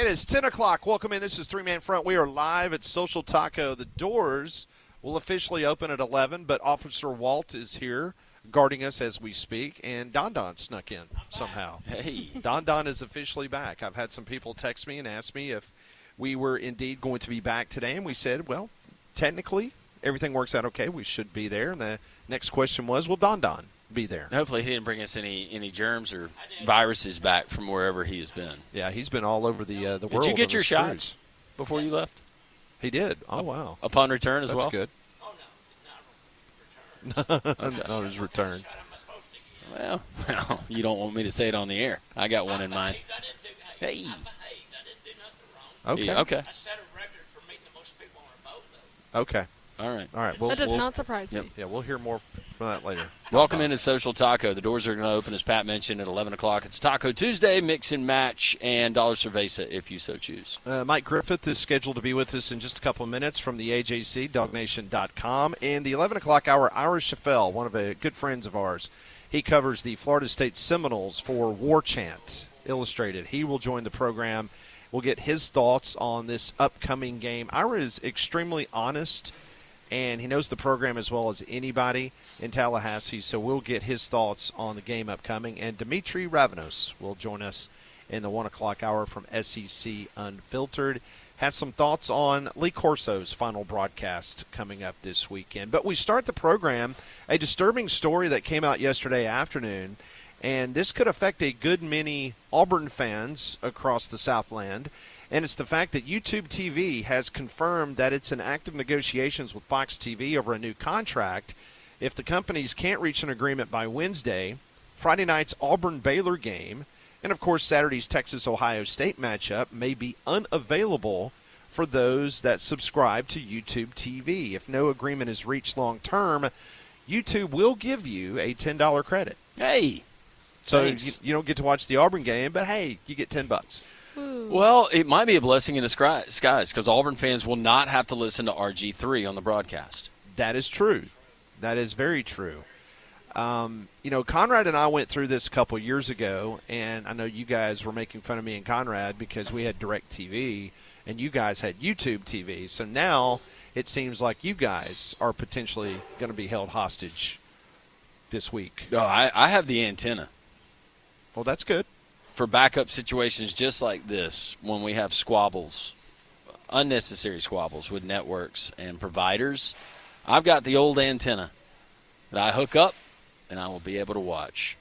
It is 10 o'clock. Welcome in. This is Three Man Front. We are live at Social Taco. The doors will officially open at 11, but Officer Walt is here guarding us as we speak, and Don Don snuck in somehow. Hey. Don Don is officially back. I've had some people text me and ask me if we were indeed going to be back today, and we said, well, technically, everything works out okay. We should be there. And the next question was, will Don Don be there? Hopefully he didn't bring us any germs or viruses back from wherever he has been. Yeah, he's been all over the world. Did you get your cruise. shots before you left? He did. Oh, wow. Upon return as well? That's good. Oh, no, not return. Okay. Not his return. Well, you don't want me to say it on the air. I got one in mind. I Hey. didn't do nothing wrong. Okay. Yeah, okay. I set a record for meeting the most people on a boat, though. Okay. All right. All right. That does not surprise me. Yep. Yeah, we'll hear more from that later. Welcome into Social Taco. The doors are going to open, as Pat mentioned, at 11 o'clock. It's Taco Tuesday, mix and match, and dollar cerveza if you so choose. Mike Griffith is scheduled to be with us in just a couple of minutes from the AJC, DogNation.com. And the 11 o'clock hour, Ira Chaffel, one of the good friends of ours, he covers the Florida State Seminoles for War Chant Illustrated. He will join the program. We'll get his thoughts on this upcoming game. Ira is extremely honest, and he knows the program as well as anybody in Tallahassee, so we'll get his thoughts on the game upcoming. And Dimitri Ravenos will join us in the 1 o'clock hour from SEC Unfiltered. Has some thoughts on Lee Corso's final broadcast coming up this weekend. But we start the program, a disturbing story that came out yesterday afternoon, and this could affect a good many Auburn fans across the Southland. And it's the fact that YouTube TV has confirmed that it's in active negotiations with Fox TV over a new contract. If the companies can't reach an agreement by Wednesday, Friday night's Auburn-Baylor game, and, of course, Saturday's Texas-Ohio State matchup may be unavailable for those that subscribe to YouTube TV. If no agreement is reached long-term, YouTube will give you a $10 credit. Hey. So Thanks. you don't get to watch the Auburn game, but, hey, you get $10. Well, it might be a blessing in disguise because Auburn fans will not have to listen to RG3 on the broadcast. That is true. That is very true. Conrad and I went through this a couple years ago, and I know you guys were making fun of me and Conrad because we had DirecTV and you guys had YouTube TV. So now it seems like you guys are potentially going to be held hostage this week. Oh, I have the antenna Well, that's good. for backup situations just like this when we have squabbles, unnecessary squabbles with networks and providers. I've got the old antenna that I hook up, and I will be able to watch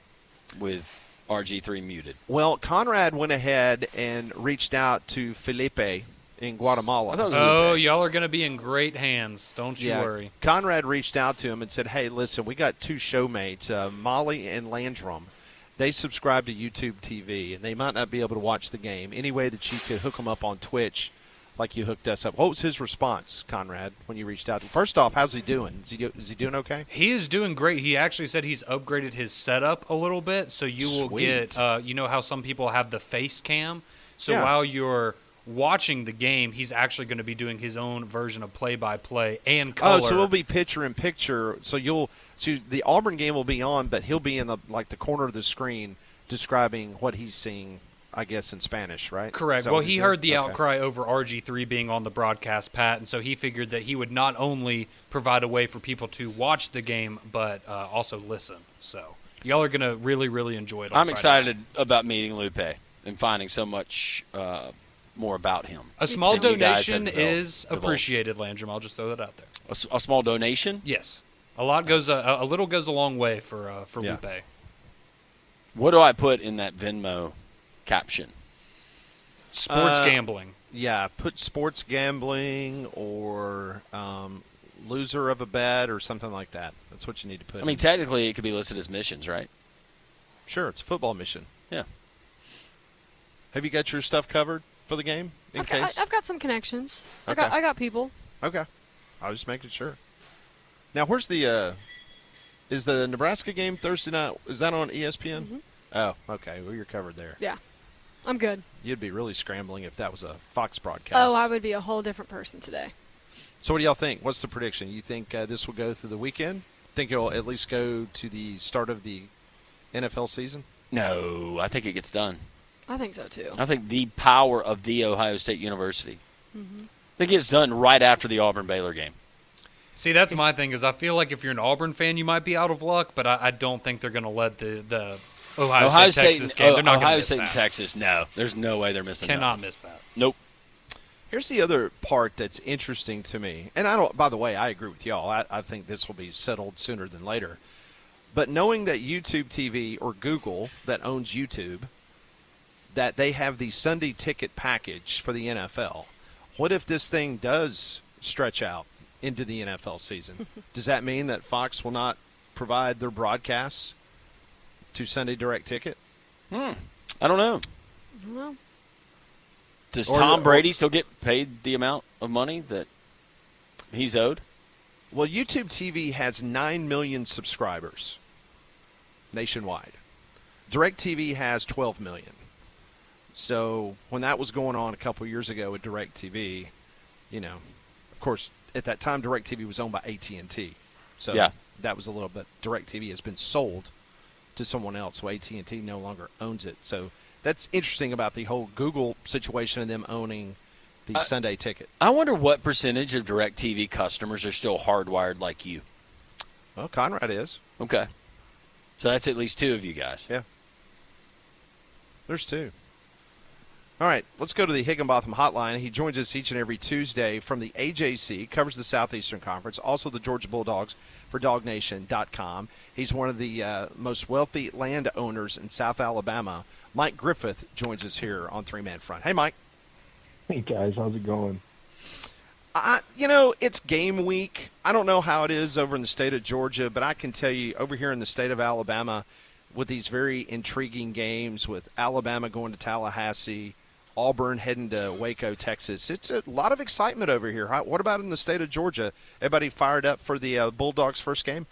with RG3 muted. Well, Conrad went ahead and reached out to Felipe in Guatemala. I thought it was Oh, Lupe. y'all are going to be in great hands. Don't you worry. Conrad reached out to him and said, hey, listen, we got two showmates, Molly and Landrum. They subscribe to YouTube TV, and they might not be able to watch the game. Any way that you could hook them up on Twitch like you hooked us up. What was his response, Conrad, when you reached out? First off, how's he doing? Is he doing okay? He is doing great. He actually said he's upgraded his setup a little bit, so you will Sweet. get, you know how some people have the face cam? So Yeah. while you're watching the game, he's actually going to be doing his own version of play-by-play and color. Oh, so it'll be picture-in-picture. So the Auburn game will be on, but he'll be in the corner of the screen describing what he's seeing, I guess, in Spanish, right? Correct. Is that Well, what he he's heard doing? the Okay. outcry over RG3 being on the broadcast, Pat, and so he figured that he would not only provide a way for people to watch the game, but also listen. So y'all are going to really, really enjoy it on I'm Friday excited night. about meeting Lupe and finding so much more about him. A small too. You guys donation have is divulged. appreciated, Landrum. I'll just throw that out there. A small donation? Yes. A lot goes a little goes a long way for Yeah. Lupe. What do I put in that Venmo caption? Sports gambling. Yeah, put sports gambling or loser of a bet or something like that. That's what you need to put. I mean, in. technically, it could be listed as missions, right? Sure, it's a football mission. Yeah. Have you got your stuff covered for the game in case? I've got some connections. Okay. I got people. Okay, I was just making sure. Now, where's the is the Nebraska game Thursday night? Is that on ESPN? Mhm. Oh, okay. Well, you're covered there. Yeah, I'm good. You'd be really scrambling if that was a Fox broadcast. Oh, I would be a whole different person today. So what do y'all think? What's the prediction? You think this will go through the weekend? Think it'll at least go to the start of the NFL season? No, I think it gets done. I think so too. I think the power of the Ohio State University. Mm-hmm. I think it's done right after the Auburn-Baylor game. See, that's my thing. Is I feel like if you're an Auburn fan, you might be out of luck, but I don't think they're going to let the Ohio State Texas game. They're not Ohio miss State that. and Texas. No, there's no way they're missing. Cannot miss that. Nope. Here's the other part that's interesting to me, and I don't. By the way, I agree with y'all. I think this will be settled sooner than later. But knowing that YouTube TV or Google that owns YouTube, that they have the Sunday ticket package for the NFL, what if this thing does stretch out into the NFL season? Does that mean that Fox will not provide their broadcasts to Sunday Direct Ticket? I don't know. Well, Does Tom Brady still get paid the amount of money that he's owed? Well, YouTube TV has 9 million subscribers nationwide. DirecTV has 12 million. So when that was going on a couple years ago with DirecTV, of course, at that time DirecTV was owned by AT&T. So yeah, that was a little bit. DirecTV has been sold to someone else, so AT&T no longer owns it. So that's interesting about the whole Google situation and them owning the Sunday ticket. I wonder what percentage of DirecTV customers are still hardwired like you. Well, Conrad is. Okay. So that's at least two of you guys. Yeah. There's two. All right, let's go to the Higginbotham Hotline. He joins us each and every Tuesday from the AJC, covers the Southeastern Conference, also the Georgia Bulldogs for DogNation.com. He's one of the most wealthy landowners in South Alabama. Mike Griffith joins us here on Three Man Front. Hey, Mike. Hey, guys. How's it going? It's game week. I don't know how it is over in the state of Georgia, but I can tell you over here in the state of Alabama with these very intriguing games with Alabama going to Tallahassee, Auburn heading to Waco, Texas. It's a lot of excitement over here. What about in the state of Georgia? Everybody fired up for the Bulldogs' first game?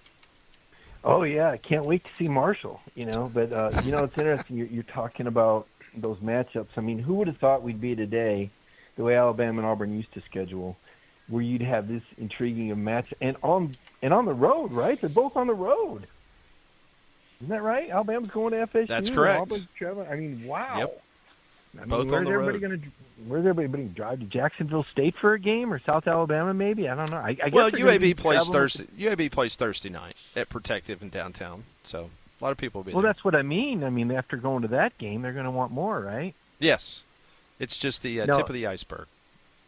Oh, yeah. I can't wait to see Marshall, But, it's interesting. You're talking about those matchups. I mean, who would have thought we'd be today, the way Alabama and Auburn used to schedule, where you'd have this intriguing match and on the road, right? They're both on the road. Isn't that right? Alabama's going to FSU. That's correct. Auburn's traveling. I mean, wow. Yep. Both on the road. Where's everybody going to drive to Jacksonville State for a game or South Alabama? Maybe I don't know. I guess UAB plays Thursday. UAB plays Thursday night at Protective in downtown. So a lot of people will be there. Well, that's what I mean. I mean, after going to that game, they're going to want more, right? Yes, it's just the tip of the iceberg.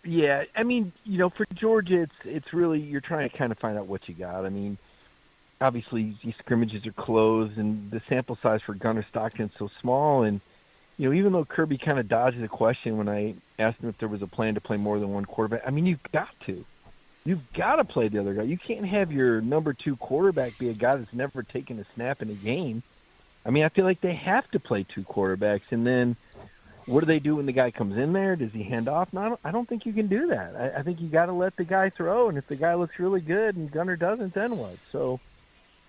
Yeah, I mean, for Georgia, it's really you're trying to kind of find out what you got. I mean, obviously these scrimmages are closed, and the sample size for Gunnar Stockton's so small, and even though Kirby kind of dodged the question when I asked him if there was a plan to play more than one quarterback, I mean, you've got to. You've got to play the other guy. You can't have your number 2 quarterback be a guy that's never taken a snap in a game. I mean, I feel like they have to play 2 quarterbacks. And then what do they do when the guy comes in there? Does he hand off? No, I don't think you can do that. I think you got to let the guy throw, and if the guy looks really good and Gunnar doesn't, then what? So,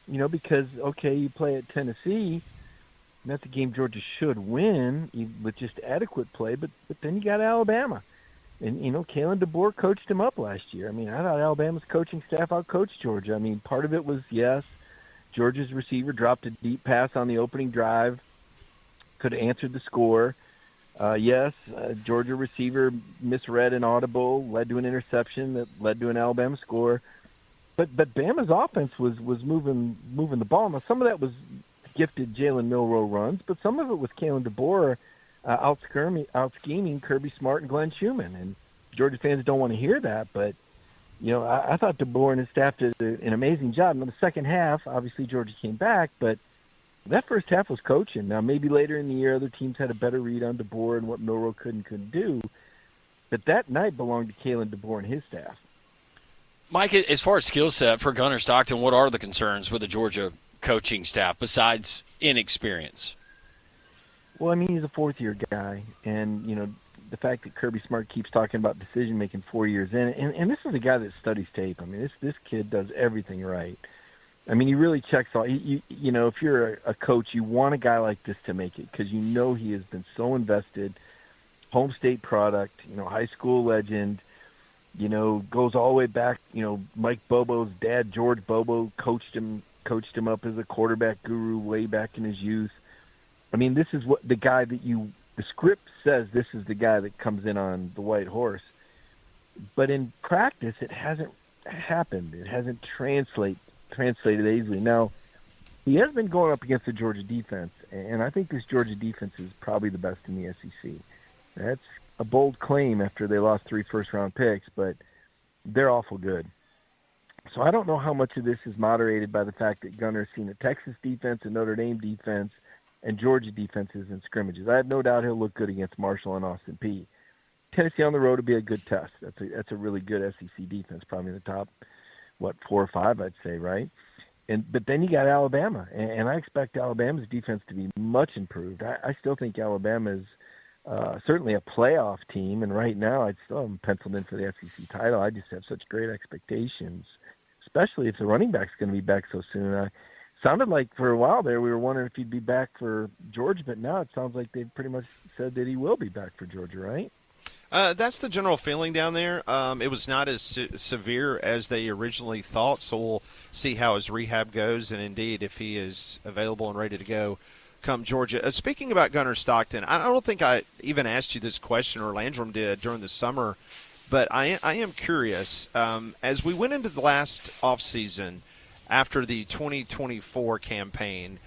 because, okay, you play at Tennessee – that's a game Georgia should win with just adequate play, but then you got Alabama. And, Kalen DeBoer coached him up last year. I mean, I thought Alabama's coaching staff outcoached Georgia. I mean, part of it was, yes, Georgia's receiver dropped a deep pass on the opening drive, could have answered the score. Yes, Georgia receiver misread an audible, led to an interception that led to an Alabama score. But Bama's offense was moving the ball. Now, some of that was gifted Jalen Milroe runs, but some of it was Kalen DeBoer out-scheming Kirby Smart and Glenn Schumann. And Georgia fans don't want to hear that, but, I thought DeBoer and his staff did an amazing job. Now, the second half, obviously Georgia came back, but that first half was coaching. Now, maybe later in the year, other teams had a better read on DeBoer and what Milroe could and couldn't do, but that night belonged to Kalen DeBoer and his staff. Mike, as far as skill set for Gunnar Stockton, what are the concerns with the Georgia coaching staff besides inexperience? Well, I mean, he's a fourth-year guy, and, the fact that Kirby Smart keeps talking about decision-making 4 years in, and this is a guy that studies tape. I mean, this kid does everything right. I mean, he really checks all. If you're a coach, you want a guy like this to make it because he has been so invested. Home state product, high school legend, goes all the way back. Mike Bobo's dad, George Bobo, coached him up as a quarterback guru way back in his youth. I mean, this is what the guy that the script says this is the guy that comes in on the white horse, but in practice it hasn't happened. It hasn't translated easily. Now, he has been going up against the Georgia defense, and I think this Georgia defense is probably the best in the SEC. That's a bold claim after they lost 3 first-round picks, but they're awful good. So I don't know how much of this is moderated by the fact that Gunner's seen a Texas defense, a Notre Dame defense, and Georgia defenses in scrimmages. I have no doubt he'll look good against Marshall and Austin Peay. Tennessee on the road would be a good test. That's a really good SEC defense, probably in the top, 4 or 5, I'd say, right? But then you got Alabama, and I expect Alabama's defense to be much improved. I still think Alabama is certainly a playoff team, and right now I'd still have them penciled in for the SEC title. I just have such great expectations, especially if the running back's going to be back so soon. Sounded like for a while there we were wondering if he'd be back for Georgia, but now it sounds like they've pretty much said that he will be back for Georgia, right? That's the general feeling down there. It was not as severe as they originally thought, so we'll see how his rehab goes, and indeed if he is available and ready to go come Georgia. Speaking about Gunner Stockton, I don't think I even asked you this question, or Landrum did during the summer, but I am curious. As we went into the last offseason after the 2024 campaign,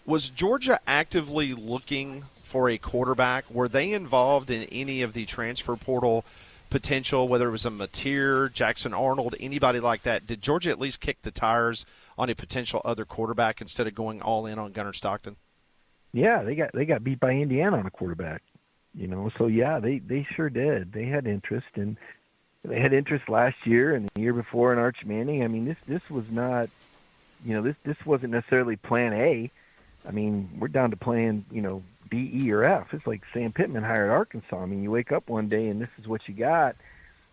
was Georgia actively looking for a quarterback? Were they involved in any of the transfer portal potential, whether it was a Mateer, Jackson Arnold, anybody like that? Did Georgia at least kick the tires on a potential other quarterback instead of going all in on Gunner Stockton? Yeah, they got beat by Indiana on a quarterback, So yeah, they sure did. They had interest, and they had interest last year and the year before in Arch Manning. I mean, this was not, this wasn't necessarily Plan A. I mean, we're down to Plan, D, E, or F. It's like Sam Pittman hired Arkansas. I mean, you wake up one day and this is what you got.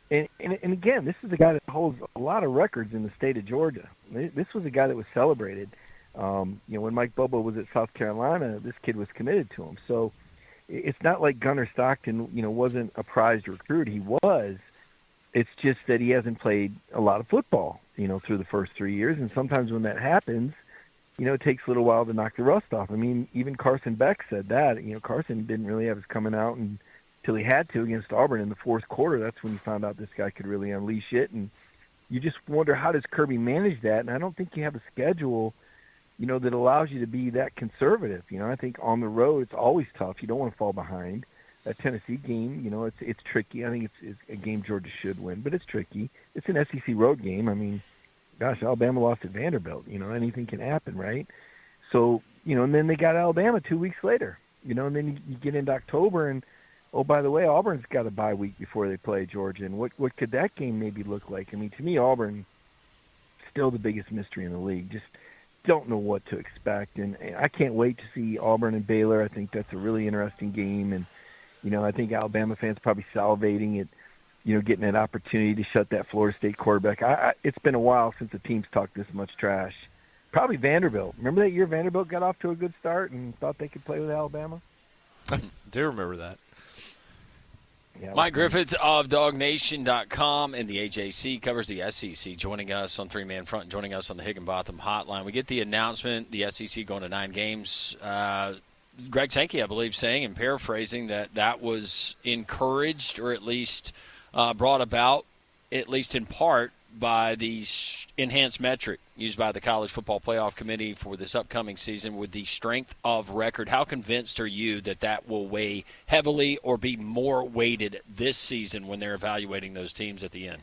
And again, this is a guy that holds a lot of records in the state of Georgia. This was a guy that was celebrated. When Mike Bobo was at South Carolina, this kid was committed to him. So it's not like Gunner Stockton, wasn't a prized recruit. He was. It's just that he hasn't played a lot of football, through the first 3 years. And sometimes when that happens, it takes a little while to knock the rust off. I mean, even Carson Beck said that. Carson didn't really have his coming out until he had to against Auburn in the fourth quarter. That's when he found out this guy could really unleash it. And you just wonder, how does Kirby manage that? And I don't think you have a schedule, that allows you to be that conservative. I think on the road it's always tough. You don't want to fall behind. That Tennessee game, it's tricky. I think it's a game Georgia should win, but it's tricky. It's an SEC road game. I mean, gosh, Alabama lost at Vanderbilt. Anything can happen, right? So, and then they got Alabama 2 weeks later. And then you get into October, and, oh, by the way, Auburn's got a bye week before they play Georgia. And what could that game maybe look like? I mean, to me, Auburn, still the biggest mystery in the league. Just don't know what to expect. And I can't wait to see Auburn and Baylor. I think that's a really interesting game. And, I think Alabama fans probably salivating at, getting that opportunity to shut that Florida State quarterback. It's been a while since the team's talked this much trash. Probably Vanderbilt. Remember that year Vanderbilt got off to a good start and thought they could play with Alabama? I do remember that. Yeah, Mike Griffith of DogNation.com and the AJC covers the SEC, joining us on Three Man Front, joining us on the Higginbotham Hotline. We get the announcement, the SEC going to 9 games. Greg Sankey, I believe, saying and paraphrasing that was encouraged, or at least brought about, at least in part, by the enhanced metric used by the College Football Playoff Committee for this upcoming season with the strength of record. How convinced are you that will weigh heavily or be more weighted this season when they're evaluating those teams at the end?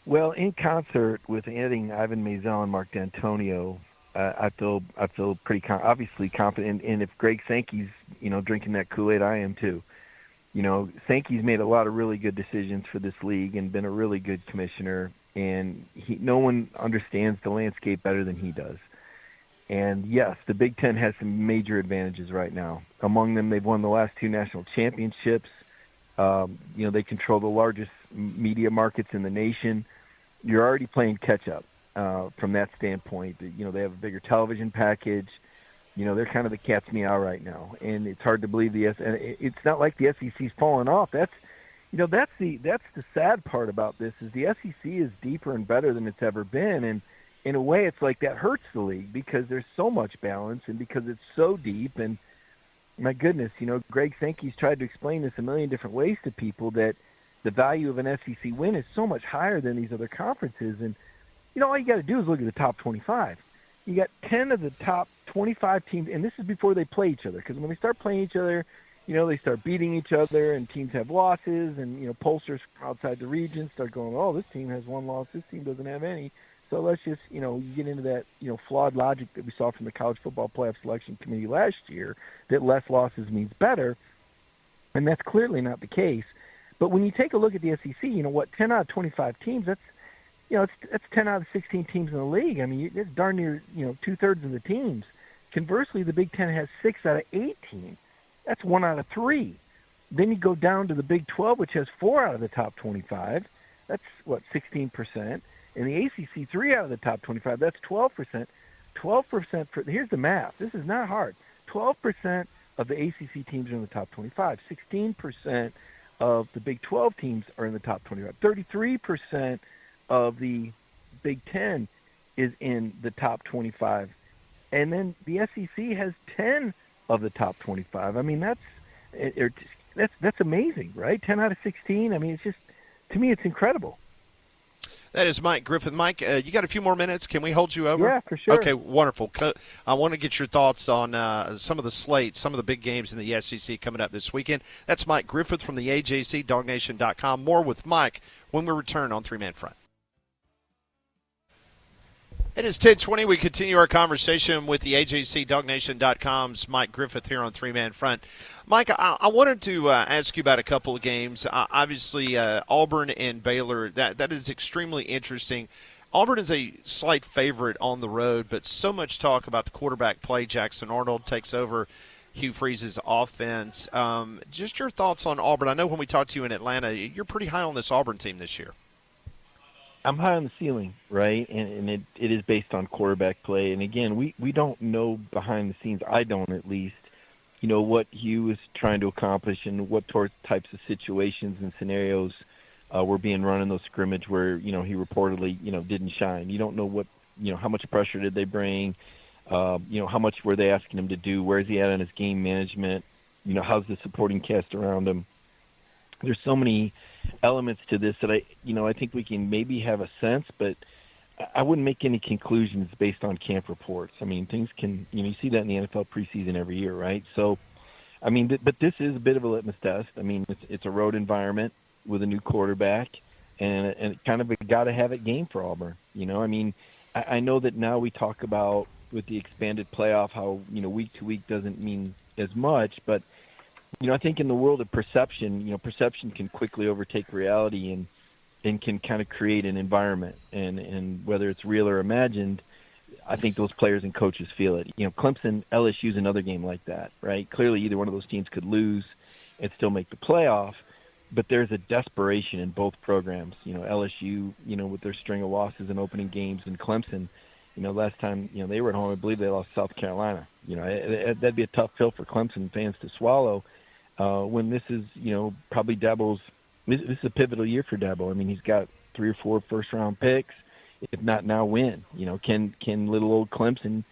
Well, in concert with adding Ivan Maisel and Mark D'Antonio, I feel pretty obviously confident. And if Greg Sankey's drinking that Kool-Aid, I am too. Sankey's made a lot of really good decisions for this league and been a really good commissioner. And no one understands the landscape better than he does. And yes, the Big Ten has some major advantages right now. Among them, they've won the last 2 national championships. They control the largest media markets in the nation. You're already playing catch up from that standpoint. They have a bigger television package. They're kind of the cat's meow right now, and it's hard to believe it's not like the SEC's falling off. That's the sad part about this is the SEC is deeper and better than it's ever been, and in a way, it's like that hurts the league because there's so much balance and because it's so deep. And my goodness, Greg Sankey's tried to explain this a million different ways to people that the value of an SEC win is so much higher than these other conferences. And, all you got to do is look at the top 25. You got 10 of the top 25 teams, and this is before they play each other, because when they start playing each other, they start beating each other, and teams have losses, and, pollsters from outside the region start going, oh, this team has one loss, this team doesn't have any. So let's just, you get into that, flawed logic that we saw from the College Football Playoff Selection Committee last year, that less losses means better, and that's clearly not the case. But when you take a look at the SEC, 10 out of 25 teams, that's 10 out of 16 teams in the league. I mean, it's darn near, 2/3 of the teams. Conversely, the Big Ten has 6 out of 18. That's 1 out of 3. Then you go down to the Big 12, which has 4 out of the top 25. That's, 16%. And the ACC, 3 out of the top 25. That's 12%. 12% for – here's the math. This is not hard. 12% of the ACC teams are in the top 25. 16% of the Big 12 teams are in the top 25. 33% of the Big 10 is in the top 25. And then the SEC has 10 of the top 25. I mean, that's amazing, right? 10 out of 16. I mean, it's just, to me, it's incredible. That is Mike Griffith. Mike, you got a few more minutes? Can we hold you over? Yeah, for sure. Okay, wonderful. I want to get your thoughts on some of the slates, some of the big games in the SEC coming up this weekend. That's Mike Griffith from the AJC, DogNation.com. More with Mike when we return on Three Man Front. It is 10:20. We continue our conversation with the AJC, DogNation.com's Mike Griffith here on Three Man Front. Mike, I wanted to ask you about a couple of games. Obviously, Auburn and Baylor, that is extremely interesting. Auburn is a slight favorite on the road, but so much talk about the quarterback play. Jackson Arnold takes over Hugh Freeze's offense. Just your thoughts on Auburn. I know when we talked to you in Atlanta, you're pretty high on this Auburn team this year. I'm high on the ceiling, right? And it is based on quarterback play. And, again, we don't know behind the scenes, I don't at least, what Hugh is trying to accomplish and what types of situations and scenarios were being run in those scrimmage where, he reportedly, didn't shine. You don't know what, how much pressure did they bring, how much were they asking him to do, where's he at on his game management, how's the supporting cast around him. There's so many elements to this that I think we can maybe have a sense, but I wouldn't make any conclusions based on camp reports. I mean, things can, you see that in the NFL preseason every year, right? So, I mean, but this is a bit of a litmus test. I mean, it's a road environment with a new quarterback and kind of a got-to-have-it game for Auburn. I mean, I know that now we talk about with the expanded playoff how, week to week doesn't mean as much, but I think in the world of perception, perception can quickly overtake reality and can kind of create an environment. And whether it's real or imagined, I think those players and coaches feel it. Clemson, LSU is another game like that, right? Clearly either one of those teams could lose and still make the playoff, but there's a desperation in both programs. LSU, with their string of losses in opening games, and Clemson, last time, they were at home, I believe they lost South Carolina. That'd be a tough pill for Clemson fans to swallow. When this is, probably this is a pivotal year for Dabo. I mean, he's got 3 or 4 first-round picks. If not now, win. Can little old Clemson,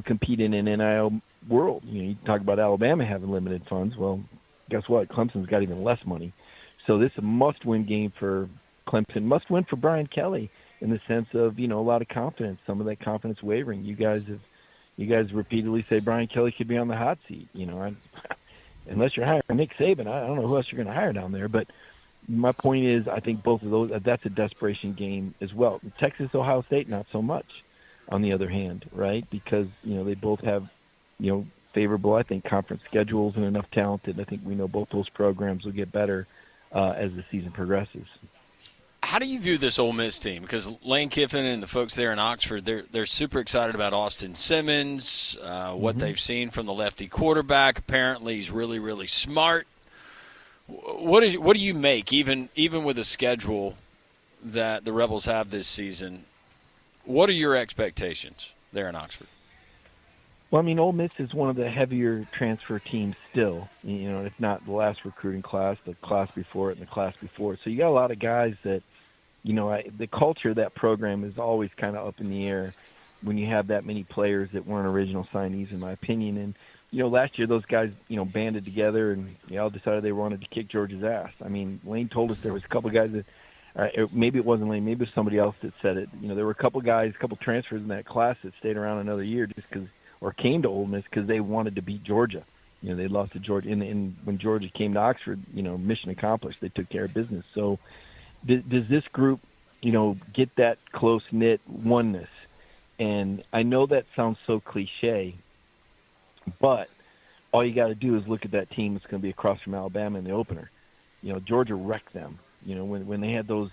compete in an NIL world? You talk about Alabama having limited funds. Well, guess what? Clemson's got even less money. So this is a must-win game for Clemson. Must-win for Brian Kelly in the sense of, a lot of confidence. Some of that confidence wavering. You guys repeatedly say Brian Kelly could be on the hot seat. Unless you're hiring Nick Saban, I don't know who else you're going to hire down there. But my point is, I think both of those, that's a desperation game as well. Texas, Ohio State, not so much, on the other hand, right? Because, they both have, favorable, I think, conference schedules and enough talent that I think we know both those programs will get better as the season progresses. How do you view this Ole Miss team? Because Lane Kiffin and the folks there in Oxford, they're super excited about Austin Simmons, what they've seen from the lefty quarterback. Apparently, he's really, really smart. What do you make, even with the schedule that the Rebels have this season? What are your expectations there in Oxford? Well, I mean, Ole Miss is one of the heavier transfer teams still. If not the last recruiting class, the class before it, and the class before it. So you got a lot of guys that. The culture of that program is always kind of up in the air when you have that many players that weren't original signees, in my opinion. And, last year those guys, banded together and they all decided they wanted to kick Georgia's ass. I mean, Lane told us there was a couple guys that, maybe it wasn't Lane, maybe it was somebody else that said it. There were a couple transfers in that class that stayed around another year just because, or came to Ole Miss because they wanted to beat Georgia. They lost to Georgia, and when Georgia came to Oxford, mission accomplished. They took care of business. So, does this group, get that close-knit oneness? And I know that sounds so cliche, but all you got to do is look at that team that's going to be across from Alabama in the opener. Georgia wrecked them. When they had those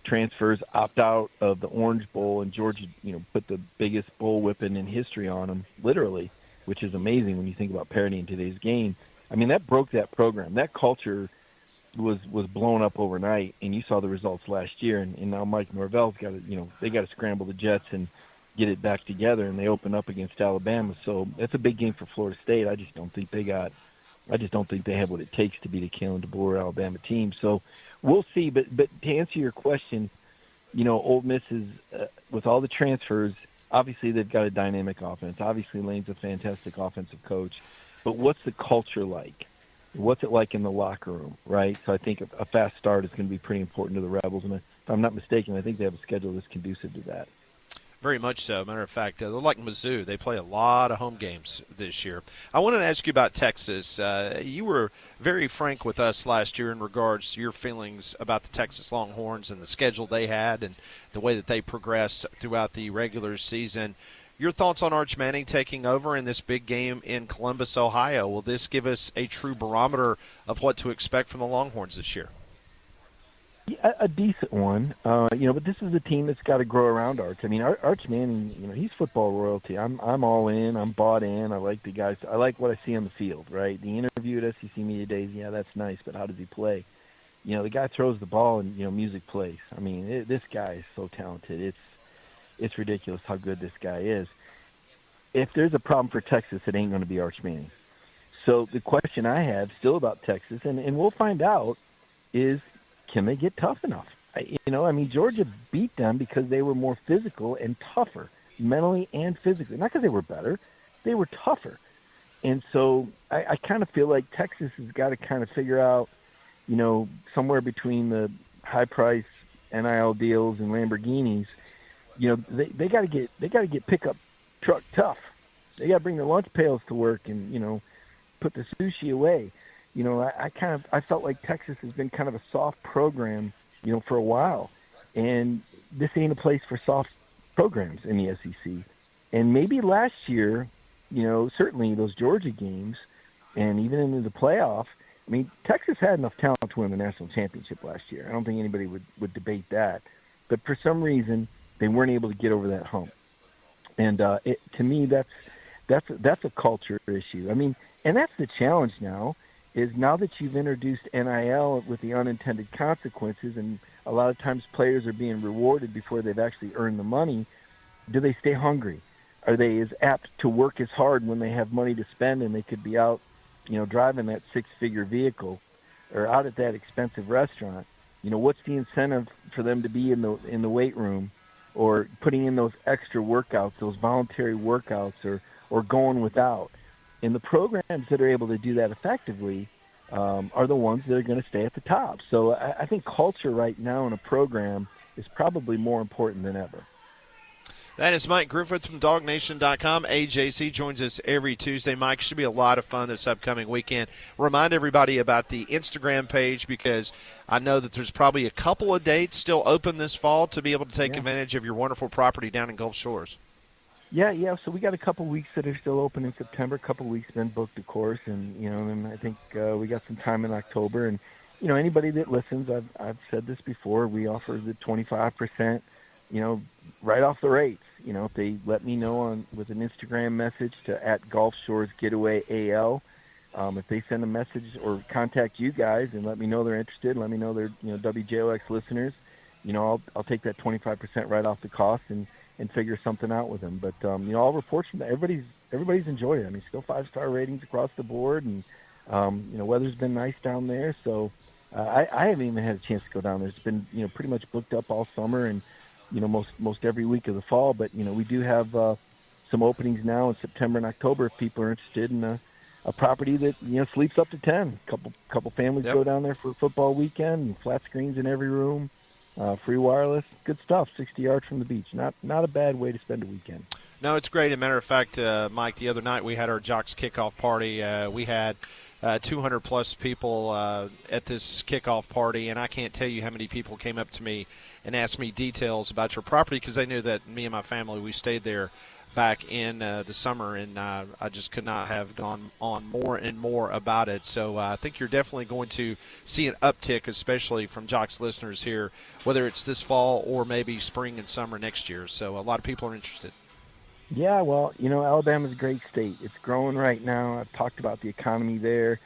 transfers opt out of the Orange Bowl, and Georgia, put the biggest bowl whipping in history on them, literally, which is amazing when you think about parity in today's game. I mean, that broke that program. That culture was blown up overnight, and you saw the results last year. And now Mike Norvell's got to, they got to scramble the Jets and get it back together, and they open up against Alabama. So that's a big game for Florida State. I just don't think they have what it takes to beat a Kalen DeBoer Alabama team. So we'll see. But to answer your question, Ole Miss is with all the transfers. Obviously, they've got a dynamic offense. Obviously, Lane's a fantastic offensive coach. But what's the culture like? What's it like in the locker room, right? So I think a fast start is going to be pretty important to the Rebels. And if I'm not mistaken, I think they have a schedule that's conducive to that. Very much so. Matter of fact, they're like Mizzou. They play a lot of home games this year. I wanted to ask you about Texas. You were very frank with us last year in regards to your feelings about the Texas Longhorns and the schedule they had and the way that they progressed throughout the regular season. Your thoughts on Arch Manning taking over in this big game in Columbus, Ohio? Will this give us a true barometer of what to expect from the Longhorns this year? A decent one, but this is a team that's got to grow around Arch. I mean, Arch Manning, he's football royalty. I'm all in. I'm bought in. I like the guys. I like what I see on the field, right? The interview at SEC Media Days, yeah, that's nice, but how does he play? The guy throws the ball and, music plays. I mean, this guy is so talented. It's ridiculous how good this guy is. If there's a problem for Texas, it ain't going to be Arch Manning. So the question I have still about Texas, and we'll find out, is can they get tough enough? Georgia beat them because they were more physical and tougher, mentally and physically. Not because they were better. They were tougher. And so I kind of feel like Texas has got to kind of figure out, somewhere between the high-price NIL deals and Lamborghinis, they got to get pickup truck tough. They got to bring their lunch pails to work and, put the sushi away. I felt like Texas has been kind of a soft program, for a while, and this ain't a place for soft programs in the SEC. And maybe last year, certainly those Georgia games, and even into the playoff. I mean, Texas had enough talent to win the national championship last year. I don't think anybody would debate that. But for some reason, they weren't able to get over that hump. And to me, that's a culture issue. I mean, and that's the challenge now. Is now that you've introduced NIL with the unintended consequences, and a lot of times players are being rewarded before they've actually earned the money, do they stay hungry? Are they as apt to work as hard when they have money to spend and they could be out, driving that six-figure vehicle or out at that expensive restaurant? What's the incentive for them to be in the weight room or putting in those extra workouts, those voluntary workouts, or going without? And the programs that are able to do that effectively are the ones that are going to stay at the top. So I think culture right now in a program is probably more important than ever. That is Mike Griffith from DogNation.com. AJC joins us every Tuesday. Mike, should be a lot of fun this upcoming weekend. Remind everybody about the Instagram page, because I know that there's probably a couple of dates still open this fall to be able to take advantage of your wonderful property down in Gulf Shores. Yeah. So we got a couple weeks that are still open in September. A couple weeks been booked, of course, and and I think we got some time in October. And anybody that listens, I've said this before, we offer the 25%, right off the rates. If they let me know with an Instagram message to @GulfShoresGetawayAL, if they send a message or contact you guys and let me know they're interested, let me know they're WJOX listeners, I'll take that 25% right off the cost and figure something out with them. But all reports from everybody's enjoyed it. I mean, still 5-star ratings across the board, and weather's been nice down there. So I haven't even had a chance to go down there. It's been pretty much booked up all summer and most every week of the fall. But we do have some openings now in September and October if people are interested in a property that sleeps up to 10. Couple families Yep. go down there for a football weekend, and flat screens in every room, free wireless, good stuff. 60 yards from the beach. Not a bad way to spend a weekend. No, it's great. As a matter of fact, Mike, the other night we had our Jocks kickoff party. We had 200-plus people at this kickoff party, and I can't tell you how many people came up to me and asked me details about your property because they knew that me and my family, we stayed there back in the summer, and I just could not have gone on more and more about it. So I think you're definitely going to see an uptick, especially from Jocks listeners here, whether it's this fall or maybe spring and summer next year. So a lot of people are interested. Yeah, well, Alabama's a great state. It's growing right now. I've talked about the economy there.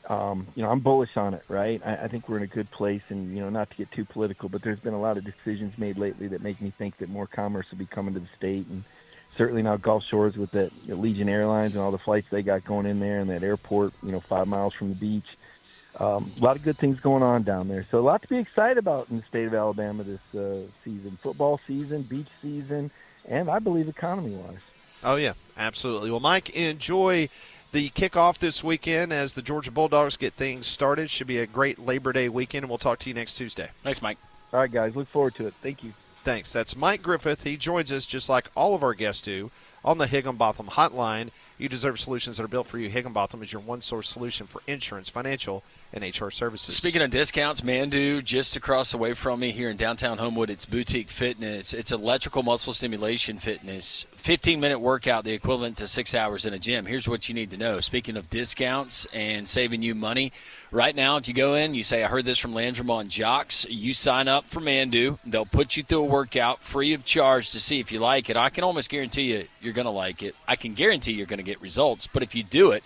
I'm bullish on it, right? I think we're in a good place, and, not to get too political, but there's been a lot of decisions made lately that make me think that more commerce will be coming to the state, and certainly now Gulf Shores with that Legion Airlines and all the flights they got going in there and that airport, 5 miles from the beach. A lot of good things going on down there. So a lot to be excited about in the state of Alabama this season. Football season, beach season, and I believe economy-wise. Oh, yeah, absolutely. Well, Mike, enjoy the kickoff this weekend as the Georgia Bulldogs get things started. Should be a great Labor Day weekend, and we'll talk to you next Tuesday. Thanks, Mike. All right, guys. Look forward to it. Thank you. Thanks. That's Mike Griffith. He joins us just like all of our guests do on the Higginbotham Hotline. You deserve solutions that are built for you. Higginbotham is your one-source solution for insurance, financial, and HR services. Speaking of discounts, Mandu, just across the way from me here in downtown Homewood, it's Boutique Fitness. It's electrical muscle stimulation fitness. 15-minute workout, the equivalent to 6 hours in a gym. Here's what you need to know. Speaking of discounts and saving you money, right now if you go in, you say, I heard this from Landrum on Jocks, you sign up for Mandu. They'll put you through a workout free of charge to see if you like it. I can almost guarantee you're going to like it. I can guarantee you're going to get results. But if you do it,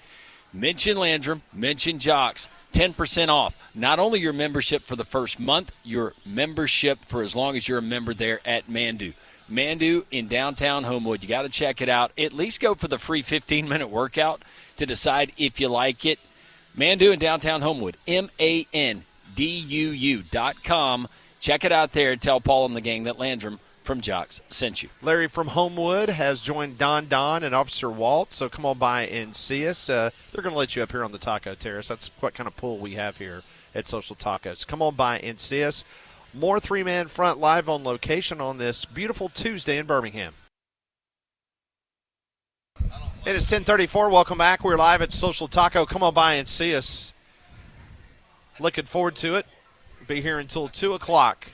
mention Landrum, mention Jocks. 10% off. Not only your membership for the first month, your membership for as long as you're a member there at Mandu. Mandu in downtown Homewood. You got to check it out. At least go for the free 15-minute workout to decide if you like it. Mandu in downtown Homewood. MANDUU.com. Check it out there and tell Paul and the gang that Landrum from Jocks sent you. Larry from Homewood has joined Don and Officer Walt, so come on by and see us. They're going to let you up here on the Taco Terrace. That's what kind of pool we have here at Social Tacos. Come on by and see us. More three-man front live on location on this beautiful Tuesday in Birmingham. It is 10:34. Welcome back. We're live at Social Taco. Come on by and see us. Looking forward to it. Be here until 2 o'clock.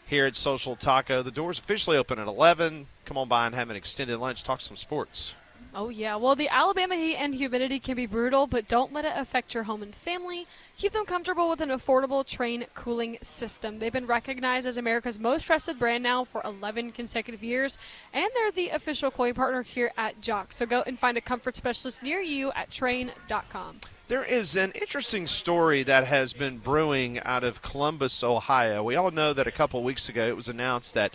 Here at Social Taco. The doors officially open at 11. Come on by and have an extended lunch. Talk some sports. Oh, yeah. Well, the Alabama heat and humidity can be brutal, but don't let it affect your home and family. Keep them comfortable with an affordable Train cooling system. They've been recognized as America's most trusted brand now for 11 consecutive years, and they're the official cooling partner here at Jock. So go and find a comfort specialist near you at Train.com. There is an interesting story that has been brewing out of Columbus, Ohio. We all know that a couple weeks ago it was announced that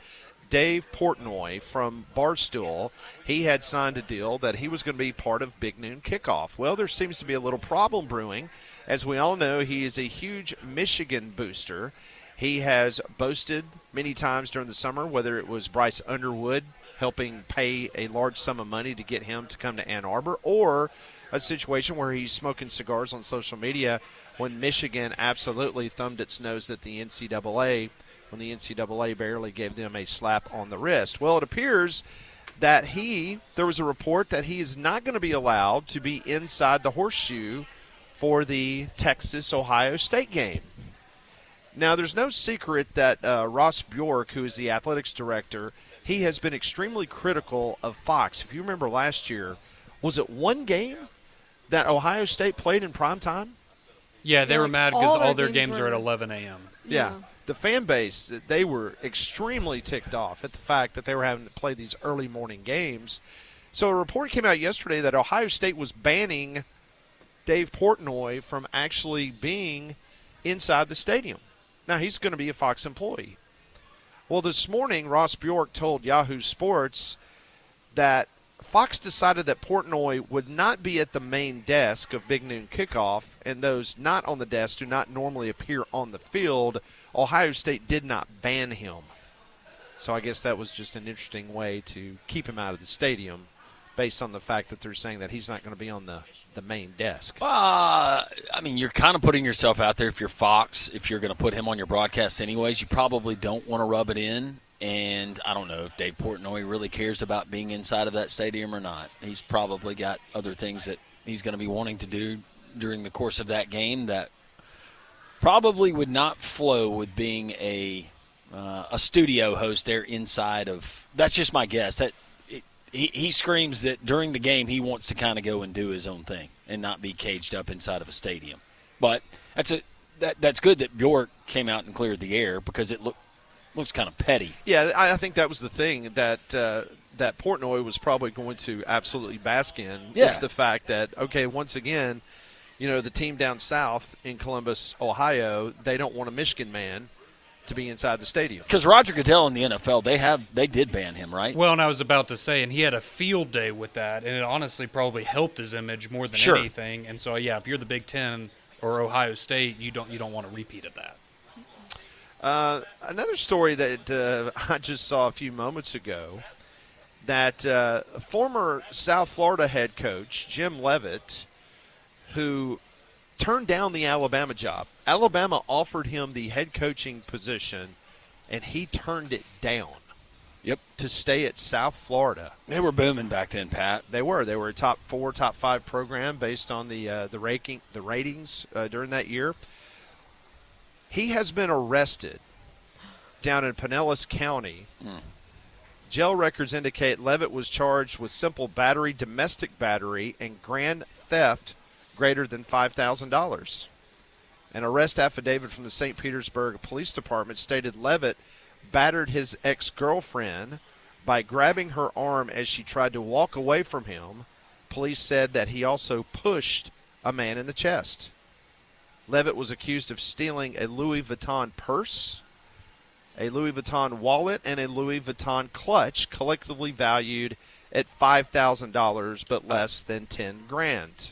Dave Portnoy from Barstool, he had signed a deal that he was going to be part of Big Noon Kickoff. Well, there seems to be a little problem brewing. As we all know, he is a huge Michigan booster. He has boasted many times during the summer, whether it was Bryce Underwood helping pay a large sum of money to get him to come to Ann Arbor, or a situation where he's smoking cigars on social media when Michigan absolutely thumbed its nose at the NCAA when the NCAA barely gave them a slap on the wrist. Well, it appears that there was a report that he is not going to be allowed to be inside the horseshoe for the Texas-Ohio State game. Now, there's no secret that Ross Bjork, who is the athletics director, he has been extremely critical of Fox. If you remember last year, was it one game that Ohio State played in prime time? Yeah, they Yeah, were like mad because all all their their games games were- are at 11 a.m. Yeah. The fan base, they were extremely ticked off at the fact that they were having to play these early morning games. So a report came out yesterday that Ohio State was banning Dave Portnoy from actually being inside the stadium. Now, he's going to be a Fox employee. Well, this morning, Ross Bjork told Yahoo Sports that Fox decided that Portnoy would not be at the main desk of Big Noon Kickoff, and those not on the desk do not normally appear on the field. Ohio State did not ban him. So I guess that was just an interesting way to keep him out of the stadium based on the fact that they're saying that he's not going to be on the main desk. I mean, you're kind of putting yourself out there. If you're Fox, if you're going to put him on your broadcast anyways, you probably don't want to rub it in. And I don't know if Dave Portnoy really cares about being inside of that stadium or not. He's probably got other things that he's going to be wanting to do during the course of that game that probably would not flow with being a studio host there inside of. That's just my guess. He screams that during the game he wants to kind of go and do his own thing and not be caged up inside of a stadium. But that's good that Bjork came out and cleared the air because it looks kind of petty. Yeah, I think that was the thing that that Portnoy was probably going to absolutely bask in is the fact that, okay, once again, the team down south in Columbus, Ohio, they don't want a Michigan man to be inside the stadium. Because Roger Goodell in the NFL, they did ban him, right? Well, and I was about to say, and he had a field day with that, and it honestly probably helped his image more than anything. And so, yeah, if you're the Big Ten or Ohio State, you don't want to repeat of that. Another story that I just saw a few moments ago, that former South Florida head coach Jim Leavitt, who turned down the Alabama job. Alabama offered him the head coaching position, and he turned it down. Yep. To stay at South Florida. They were booming back then, Pat. They were. They were a top 4, top 5 program based on the ratings during that year. He has been arrested down in Pinellas County. Jail records indicate Leavitt was charged with simple battery, domestic battery, and grand theft greater than $5,000. An arrest affidavit from the St. Petersburg Police Department stated Leavitt battered his ex-girlfriend by grabbing her arm as she tried to walk away from him. Police said that he also pushed a man in the chest. Leavitt was accused of stealing a Louis Vuitton purse, a Louis Vuitton wallet, and a Louis Vuitton clutch, collectively valued at $5,000 but less than $10,000.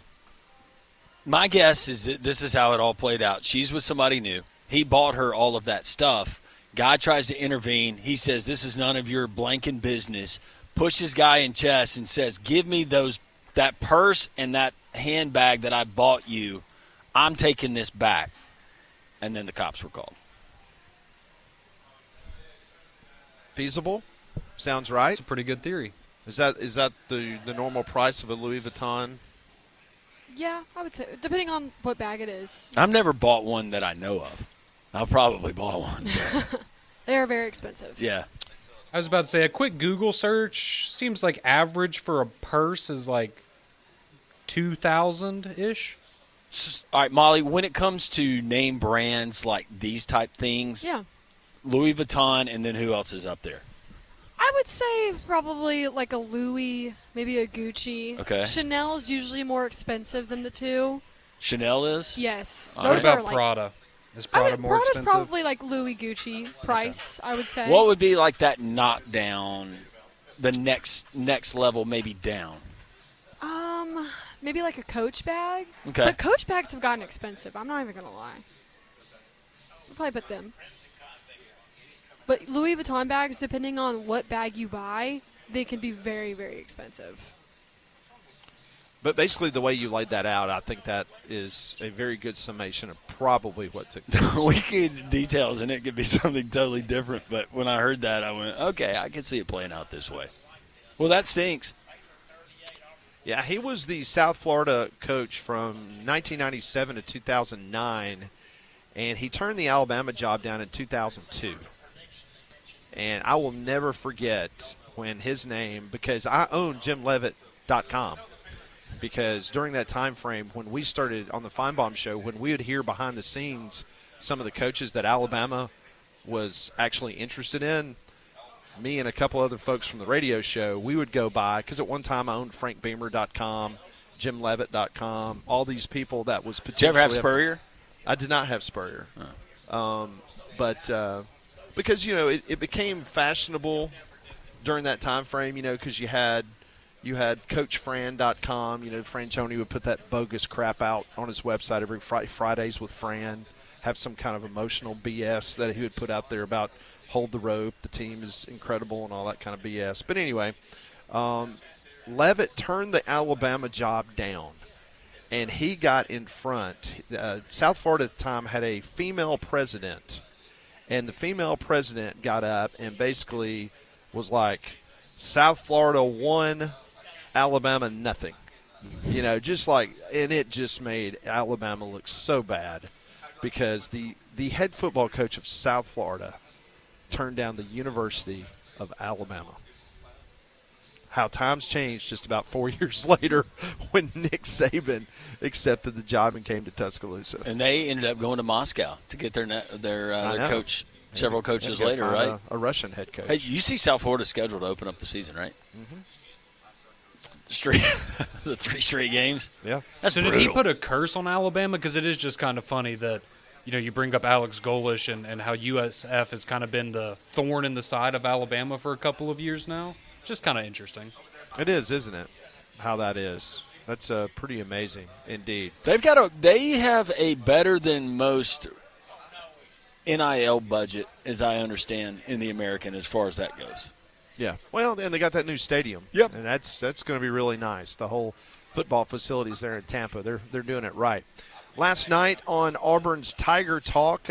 My guess is that this is how it all played out. She's with somebody new. He bought her all of that stuff. Guy tries to intervene. He says, "This is none of your blanking business." Pushes guy in chest and says, "Give me that purse and that handbag that I bought you. I'm taking this back." And then the cops were called. Feasible? Sounds right. It's a pretty good theory. Is that the normal price of a Louis Vuitton? Yeah, I would say, depending on what bag it is. I've never bought one that I know of. I'll probably buy one. They are very expensive. Yeah. I was about to say, a quick Google search seems like average for a purse is like $2,000-ish. All right, Molly, when it comes to name brands like these type things, Yeah. Louis Vuitton, and then who else is up there? I would say probably like a Louis, maybe a Gucci. Okay. Chanel's usually more expensive than the two. Chanel is? Yes. All What Those about are like Prada? Is Prada more Prada's expensive? probably like Louis Gucci price, I would say. What would be like that knockdown, the next level maybe down? Maybe like a Coach bag. Okay. But Coach bags have gotten expensive. I'm not even gonna lie. I'll probably put them. But Louis Vuitton bags, depending on what bag you buy, they can be very, very expensive. But basically, the way you laid that out, I think that is a very good summation of probably what took place. We could get details, and it could be something totally different. But when I heard that, I went, okay, I can see it playing out this way. Well, that stinks. Yeah, he was the South Florida coach from 1997 to 2009, and he turned the Alabama job down in 2002. And I will never forget when his name, because I own JimLevitt.com, because during that time frame when we started on the Feinbaum Show, when we would hear behind the scenes some of the coaches that Alabama was actually interested in, me and a couple other folks from the radio show, we would go by, because at one time I owned FrankBeamer.com, JimLevitt.com, all these people that was potentially. Did you ever have Spurrier? I did not have Spurrier. Oh. But because, it became fashionable during that time frame, because you had CoachFran.com. Franchoni would put that bogus crap out on his website every Fridays with Fran, have some kind of emotional BS that he would put out there about hold the rope, the team is incredible, and all that kind of BS. But anyway, Leavitt turned the Alabama job down, and he got in front. South Florida at the time had a female president, and the female president got up and basically was like, South Florida won, Alabama nothing. Just like, and it just made Alabama look so bad because the head football coach of South Florida turned down the University of Alabama. How times changed just about 4 years later when Nick Saban accepted the job and came to Tuscaloosa. And they ended up going to Moscow to get their coach several coaches later, right? A Russian head coach. Hey, you see South Florida's schedule to open up the season, right? Mm-hmm. The 3 straight games. Yeah. That's so brutal. Did he put a curse on Alabama? Because it is just kind of funny that, you bring up Alex Golesh and how USF has kind of been the thorn in the side of Alabama for a couple of years now. Just kind of interesting. It is, isn't it? How that is. That's pretty amazing indeed. They have a better than most NIL budget, as I understand, in the American as far as that goes. Yeah. Well, and they got that new stadium. Yep. And that's going to be really nice. The whole football facilities there in Tampa, they're doing it right. Last night on Auburn's Tiger Talk,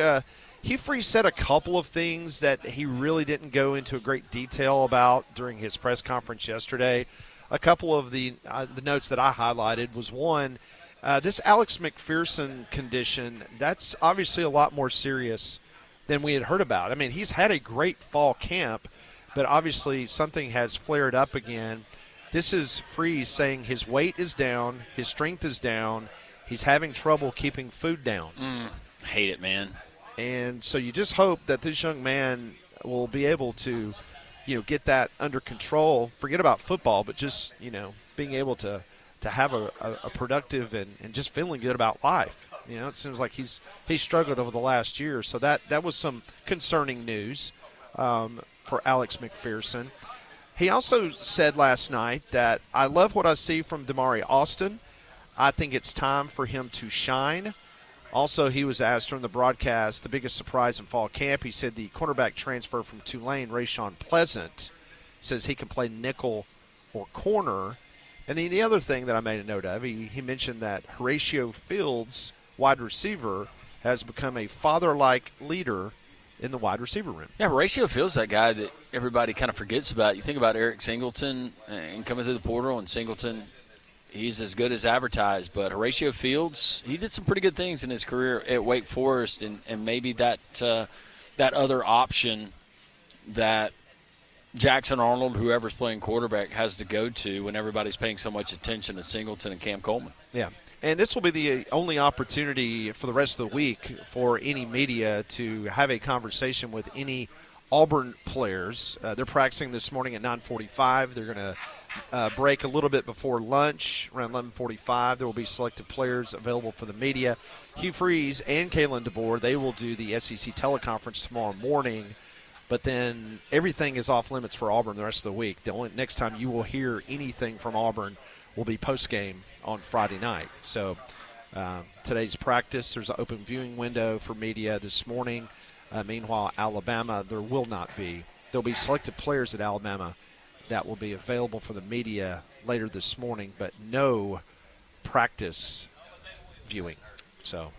Hugh Freeze said a couple of things that he really didn't go into a great detail about during his press conference yesterday. A couple of the notes that I highlighted was, one, this Alex McPherson condition, that's obviously a lot more serious than we had heard about. I mean, he's had a great fall camp, but obviously something has flared up again. This is Freeze saying his weight is down, his strength is down, he's having trouble keeping food down. Hate it, man. And so you just hope that this young man will be able to, get that under control. Forget about football, but just, being able to have a productive and just feeling good about life. It seems like he's struggled over the last year. So that was some concerning news for Alex McPherson. He also said last night that I love what I see from Damari Austin. I think it's time for him to shine. Also, he was asked during the broadcast the biggest surprise in fall camp. He said the cornerback transfer from Tulane, Rayshawn Pleasant, says he can play nickel or corner. And then the other thing that I made a note of, he mentioned that Horatio Fields, wide receiver, has become a father-like leader in the wide receiver room. Yeah, Horatio Fields, that guy that everybody kind of forgets about. You think about Eric Singleton and coming through the portal, and Singleton, he's as good as advertised. But Horatio Fields, he did some pretty good things in his career at Wake Forest, and maybe that other option that Jackson Arnold, whoever's playing quarterback, has to go to when everybody's paying so much attention to Singleton and Cam Coleman. Yeah, and this will be the only opportunity for the rest of the week for any media to have a conversation with any Auburn players. They're practicing this morning at 9:45. They're going to break a little bit before lunch, around 11:45. There will be selected players available for the media. Hugh Freeze and Kalen DeBoer, they will do the SEC teleconference tomorrow morning. But then everything is off limits for Auburn the rest of the week. The only next time you will hear anything from Auburn will be postgame on Friday night. So today's practice, there's an open viewing window for media this morning. Meanwhile, Alabama, there will not be. There'll be selected players at Alabama that will be available for the media later this morning, but no practice viewing. So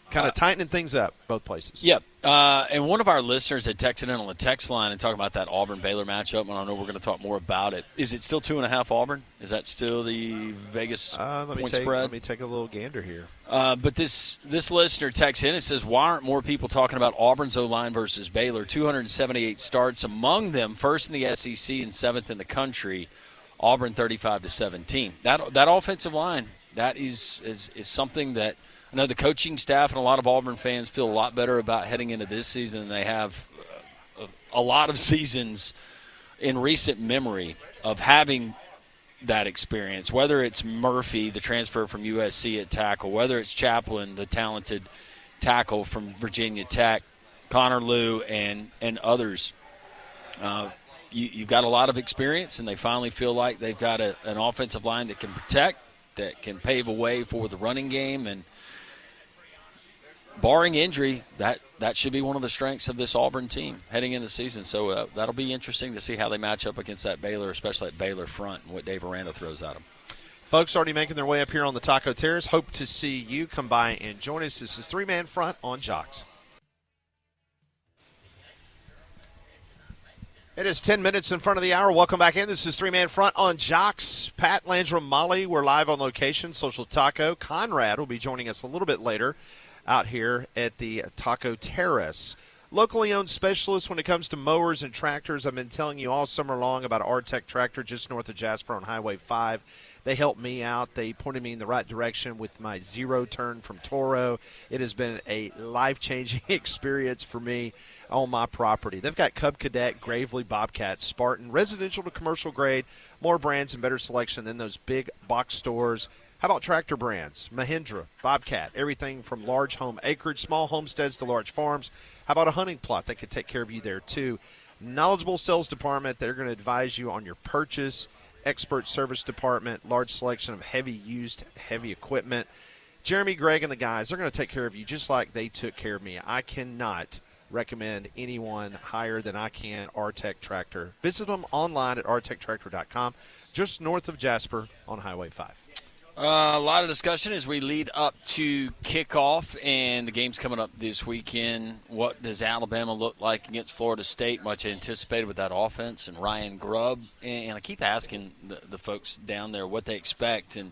kind of tightening things up both places. Yep. And one of our listeners had texted in on the text line and talking about that Auburn-Baylor matchup, and I know we're going to talk more about it. Is it still 2.5 Auburn? Is that still the Vegas point spread? Let me take a little gander here. But this listener texts in and says, why aren't more people talking about Auburn's O-line versus Baylor? 278 starts, among them first in the SEC and seventh in the country. Auburn 35-17. That offensive line, that is something that I know the coaching staff and a lot of Auburn fans feel a lot better about heading into this season than they have a lot of seasons in recent memory of having that experience, whether it's Murphy, the transfer from USC at tackle, whether it's Chaplin, the talented tackle from Virginia Tech, Connor Lew, and others. You've got a lot of experience, and they finally feel like they've got an offensive line that can protect, that can pave a way for the running game, and barring injury, that should be one of the strengths of this Auburn team heading into the season. So that'll be interesting to see how they match up against that Baylor, especially that Baylor front, and what Dave Aranda throws at them. Folks already making their way up here on the Taco Terrace. Hope to see you come by and join us. This is three-man front on Jocks. It is 10 minutes in front of the hour. Welcome back in. This is three-man front on Jocks. Pat, Landrum, Molly, we're live on location. Social Taco. Conrad will be joining us a little bit later out here at the Taco Terrace. Locally owned specialist when it comes to mowers and tractors. I've been telling you all summer long about R-Tech Tractor just north of Jasper on Highway 5. They helped me out. They pointed me in the right direction with my zero turn from Toro. It has been a life-changing experience for me on my property. They've got Cub Cadet, Gravely, Bobcat, Spartan, residential to commercial grade, more brands and better selection than those big box stores. How about tractor brands? Mahindra, Bobcat, everything from large home acreage, small homesteads to large farms. How about a hunting plot that could take care of you there too? Knowledgeable sales department. They're going to advise you on your purchase. Expert service department, large selection of heavy equipment. Jeremy, Greg, and the guys, they're going to take care of you just like they took care of me. I cannot recommend anyone higher than I can R-Tech Tractor. Visit them online at rtechtractor.com, just north of Jasper on Highway 5. A lot of discussion as we lead up to kickoff, and the game's coming up this weekend. What does Alabama look like against Florida State? Much anticipated with that offense and Ryan Grubb. And I keep asking the folks down there what they expect, and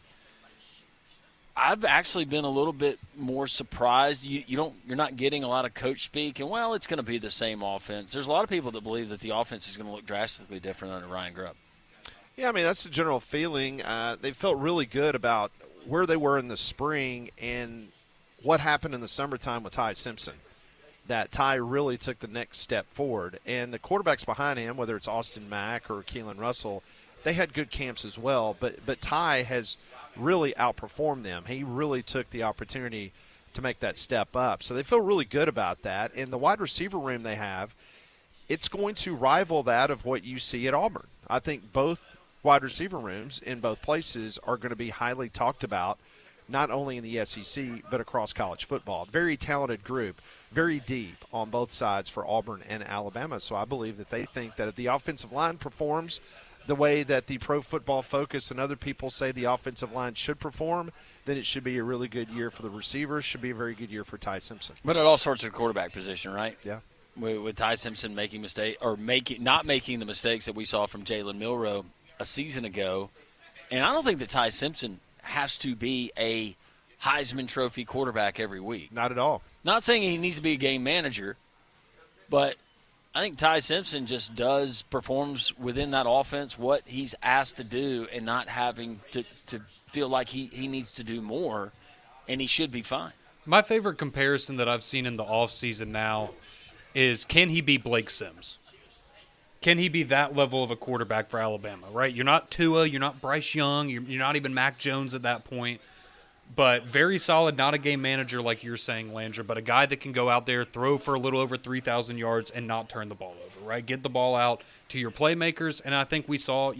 I've actually been a little bit more surprised. You're not getting a lot of coach speak, and well, it's going to be the same offense. There's a lot of people that believe that the offense is going to look drastically different under Ryan Grubb. Yeah, I mean, that's the general feeling. They felt really good about where they were in the spring and what happened in the summertime with Ty Simpson, that Ty really took the next step forward. And the quarterbacks behind him, whether it's Austin Mack or Keelan Russell, they had good camps as well. But Ty has really outperformed them. He really took the opportunity to make that step up. So they feel really good about that. And the wide receiver room they have, it's going to rival that of what you see at Auburn. I think both wide receiver rooms in both places are going to be highly talked about, not only in the SEC but across college football. Very talented group, very deep on both sides for Auburn and Alabama. So I believe that they think that if the offensive line performs the way that the Pro Football Focus and other people say the offensive line should perform, then it should be a really good year for the receivers, should be a very good year for Ty Simpson. But at all sorts of quarterback position, right? Yeah. With Ty Simpson making mistake or not making the mistakes that we saw from Jalen Milroe a season ago. And I don't think that Ty Simpson has to be a Heisman Trophy quarterback every week. Not at all. Not saying he needs to be a game manager, but I think Ty Simpson just performs within that offense what he's asked to do and not having to feel like he needs to do more, and he should be fine. My favorite comparison that I've seen in the offseason now is, can he be Blake Sims? Can he be that level of a quarterback for Alabama, right? You're not Tua, you're not Bryce Young, you're not even Mac Jones at that point, but very solid, not a game manager like you're saying, Landry, but a guy that can go out there, throw for a little over 3,000 yards and not turn the ball over, right? Get the ball out to your playmakers, and I think we saw,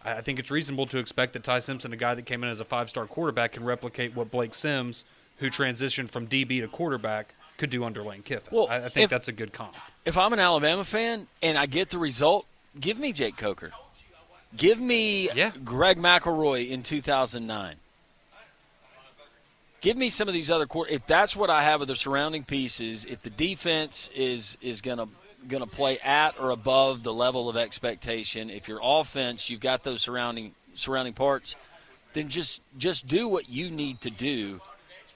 I think it's reasonable to expect that Ty Simpson, a guy that came in as a five-star quarterback, can replicate what Blake Sims, who transitioned from DB to quarterback, could do under Lane Kiffin. Well, I think that's a good comp. If I'm an Alabama fan and I get the result, give me Jake Coker. Give me Greg McElroy in 2009. Give me some of these other if that's what I have of the surrounding pieces, if the defense is gonna play at or above the level of expectation, if your offense, you've got those surrounding parts, then just do what you need to do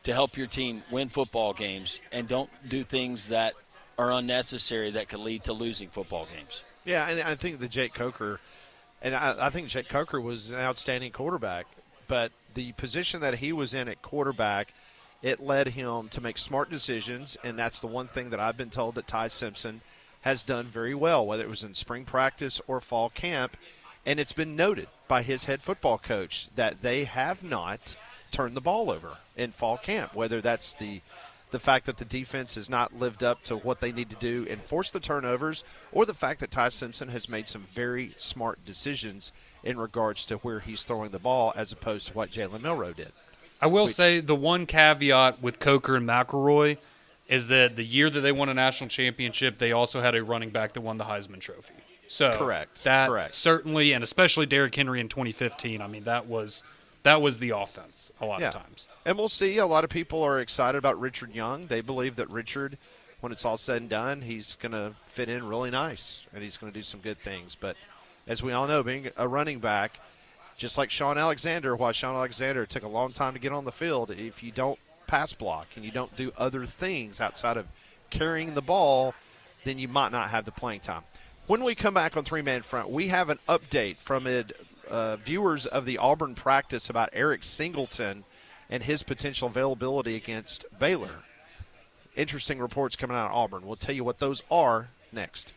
to help your team win football games, and don't do things that are unnecessary that could lead to losing football games. Yeah, and I think Jake Coker was an outstanding quarterback, but the position that he was in at quarterback, it led him to make smart decisions, and that's the one thing that I've been told that Ty Simpson has done very well, whether it was in spring practice or fall camp, and it's been noted by his head football coach that they have not turned the ball over in fall camp, whether that's the fact that the defense has not lived up to what they need to do and force the turnovers, or the fact that Ty Simpson has made some very smart decisions in regards to where he's throwing the ball as opposed to what Jalen Milroe did. I will say the one caveat with Coker and McElroy is that the year that they won a national championship, they also had a running back that won the Heisman Trophy. So Correct. Certainly, and especially Derrick Henry in 2015. I mean, that was the offense a lot of times. And we'll see. A lot of people are excited about Richard Young. They believe that Richard, when it's all said and done, he's going to fit in really nice, and he's going to do some good things. But as we all know, being a running back, just like Sean Alexander, why Sean Alexander took a long time to get on the field, if you don't pass block and you don't do other things outside of carrying the ball, then you might not have the playing time. When we come back on Three-Man Front, we have an update from viewers of the Auburn practice about Eric Singleton and his potential availability against Baylor. Interesting reports coming out of Auburn. We'll tell you what those are next.